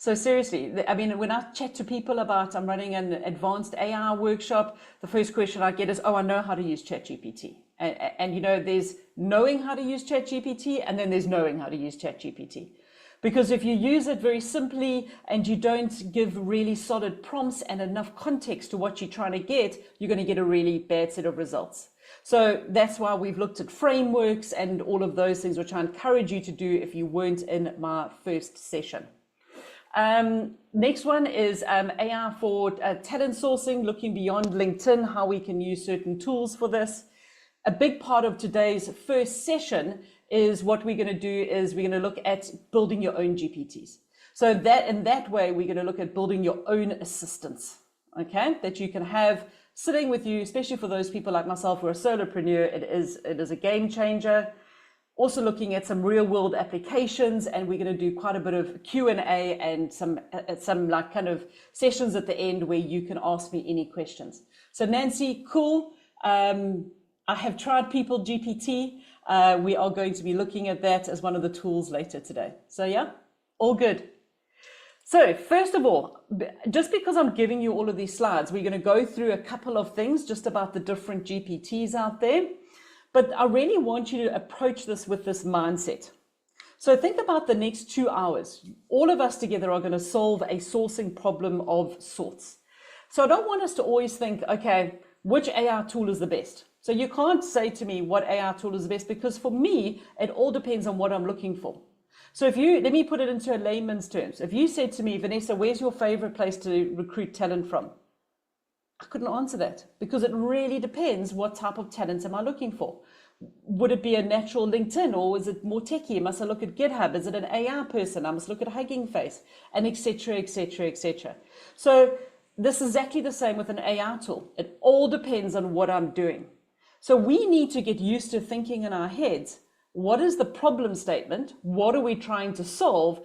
So seriously, I mean, when I chat to people about I'm running an advanced AI workshop, the first question I get is, oh, I know how to use ChatGPT. And you know, there's knowing how to use ChatGPT, and then there's knowing how to use ChatGPT. Because if you use it very simply and you don't give really solid prompts and enough context to what you're trying to get, you're going to get a really bad set of results. So that's why we've looked at frameworks and all of those things, which I encourage you to do if you weren't in my first session. Next one is AI for talent sourcing, looking beyond LinkedIn, how we can use certain tools for this. A big part of today's first session is what we're going to do is we're going to look at building your own GPTs. So that in that way, we're going to look at building your own assistants, okay, that you can have sitting with you, especially for those people like myself who are solopreneur. It is a game changer. Also looking at some real world applications, and we're going to do quite a bit of Q&A and some like kind of sessions at the end where you can ask me any questions. So Nancy, cool. I have tried People GPT. We are going to be looking at that as one of the tools later today. So yeah, all good. So first of all, just because I'm giving you all of these slides, we're going to go through a couple of things just about the different GPTs out there. But I really want you to approach this with this mindset. So think about the next 2 hours. All of us together are going to solve a sourcing problem of sorts. So I don't want us to always think, okay, which AI tool is the best? So you can't say to me what AI tool is the best, because for me, it all depends on what I'm looking for. So if you, let me put it into a layman's terms. If you said to me, Vanessa, where's your favorite place to recruit talent from? I couldn't answer that, because it really depends what type of talent am I looking for. Would it be a natural LinkedIn, or is it more techie? Must I look at GitHub? Is it an AI person? I must look at Hugging Face, and etc., etc., etc. So this is exactly the same with an AI tool. It all depends on what I'm doing. So we need to get used to thinking in our heads, what is the problem statement? What are we trying to solve?